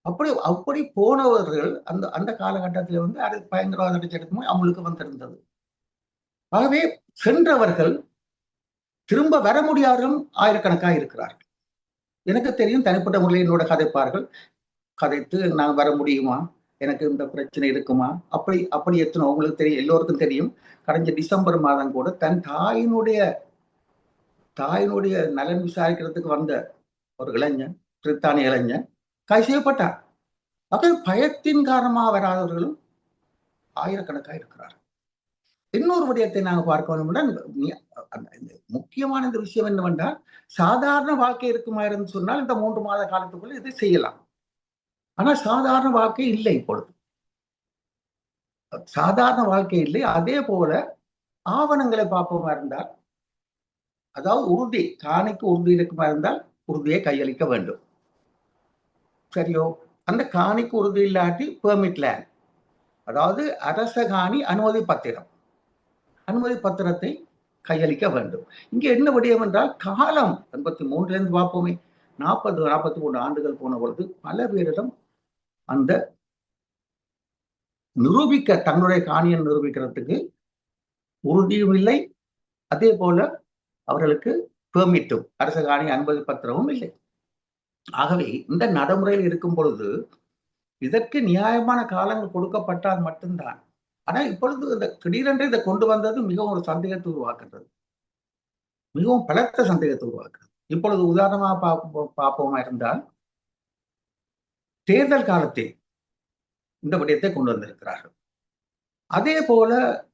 அப்படி அப்படி போனவர்கள் அந்த அந்த காலகட்டத்தில் வந்து அது பயங்கரவாத சட்டமும் அமலுக்கு வந்திருந்தது. ஆகவே சென்றவர்கள் திரும்ப வர முடியாதவர்களும் ஆயிரக்கணக்காக இருக்கிறார்கள். எனக்கு தெரியும் தனிப்பட்ட முறையில் என்னோட கதைப்பார்கள். கதைத்து நான் வர முடியுமா? எனக்கு இந்த பிரச்சனை இருக்குமா? அப்படி அப்படி எத்தனை உங்களுக்கு தெரியும், எல்லோருக்கும் தெரியும். கடந்த டிசம்பர் மாதம் கூட தன் தாயினுடைய நலன் விசாரிக்கிறதுக்கு வந்த ஒரு இளைஞன், பிரித்தானிய இளைஞன் கைது செய்யப்பட்டார். அப்ப பயத்தின் காரணமாக வராதவர்களும் ஆயிரக்கணக்காக இருக்கிறார். இன்னொரு விடயத்தை நாங்கள் பார்க்க வேண்டும். முக்கியமான இந்த விஷயம் என்னவென்றால், சாதாரண வாழ்க்கை இருக்குமா என்று சொன்னால் இந்த 3 மாத காலத்துக்குள்ள இதை செய்யலாம். ஆனால் சாதாரண வாழ்க்கை இல்லை இப்பொழுது. சாதாரண வாழ்க்கை இல்லை. அதே போல ஆவணங்களை பார்ப்போமா இருந்தால், அதாவது உறுதி, காணிக்கு உறுதி இருக்குமா இருந்தால் உறுதியை கையளிக்க வேண்டும். சரியோ? அந்த காணிக்கு உறுதி இல்லாட்டி பெர்மிட் லேண்ட், அதாவது அரச காணி அனுமதி பத்திரம், அனுமதி பத்திரத்தை கையளிக்க வேண்டும். இங்கே என்ன விடயம் என்றால், காலம் 83 பார்ப்போமே, 40 43 ஆண்டுகள் போன பொழுது பல பேரிடம் அந்த தன்னுடைய காணியை நிரூபிக்கிறதுக்கு உறுதியும் இல்லை. அதே போல அவர்களுக்கு பெர்மிட்டும், அரச காணி அனுமதி பத்திரமும் இல்லை. ஆகவே இந்த நடைமுறையில் இருக்கும் பொழுது இதற்கு நியாயமான காலங்கள் கொடுக்கப்பட்டால் மட்டும்தான். ஆனா இப்பொழுது இந்த திடீரென்று இதை கொண்டு வந்தது மிகவும் ஒரு சந்தேகத்தை உருவாக்குறது, மிகவும் பலத்த சந்தேகத்தை உருவாக்குறது. இப்பொழுது உதாரணமாக பார்ப்போமா இருந்தால், தேர்தல் காலத்தில் இந்த விடயத்தை கொண்டு வந்திருக்கிறார்கள். அதே போல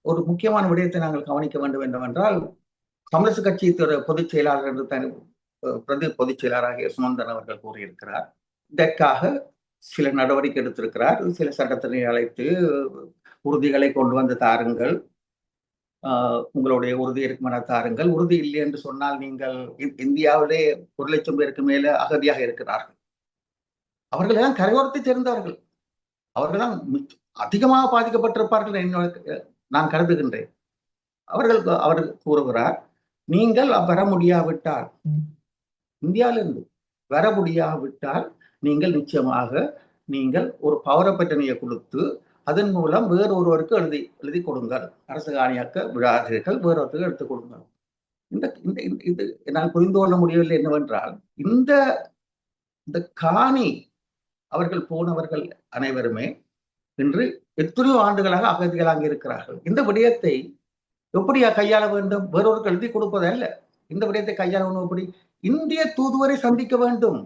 ஒரு முக்கியமான விடயத்தை நாங்கள் கவனிக்க வேண்டும் என்னவென்றால், தமிழரசு கட்சி பொதுச் செயலாளர் என்று பிரதி பொதுச் செயலாளராகிய சுமந்தன் அவர்கள் கூறியிருக்கிறார். இதற்காக சில நடவடிக்கை எடுத்திருக்கிறார். சில சட்டத்தினை அழைத்து உறுதிகளை கொண்டு வந்து தாருங்கள், உங்களுடைய உறுதி இருக்குமென தாருங்கள். உறுதி இல்லை என்று சொன்னால் நீங்கள் இந்தியாவிலே 1,00,000 பேருக்கு மேல அகதியாக இருக்கிறார்கள். அவர்கள் தான் கரையோரத்தை சேர்ந்தவர்கள். அவர்கள் தான் அதிகமாக பாதிக்கப்பட்டிருப்பார்கள் நான் கருதுகின்றேன். அவர் கூறுகிறார், நீங்கள் வர முடியாவிட்டால், இந்தியாவிலிருந்து வர முடியாவிட்டால் நீங்கள் நிச்சயமாக நீங்கள் ஒரு பவர பட்டனையை கொடுத்து அதன் மூலம் வேறொருவருக்கு எழுதி கொடுங்கள். அரசு காணியாக்க விடாதீர்கள், வேறொருத்தருக்கு எடுத்துக் கொடுங்கள். இது என்னால் புரிந்து கொள்ள முடியவில்லை என்னவென்றால், இந்த காணி அவர்கள் போனவர்கள் அனைவருமே இன்று எத்தனையோ ஆண்டுகளாக அகதிகளாக இருக்கிறார்கள். இந்த விடயத்தை எப்படியா கையாள வேண்டும்? வேறொருக்கு எழுதி கொடுப்பதல்ல. இந்த விடயத்தை கையாள எப்படி? இந்திய தூதுவரை சந்திக்க வேண்டும்.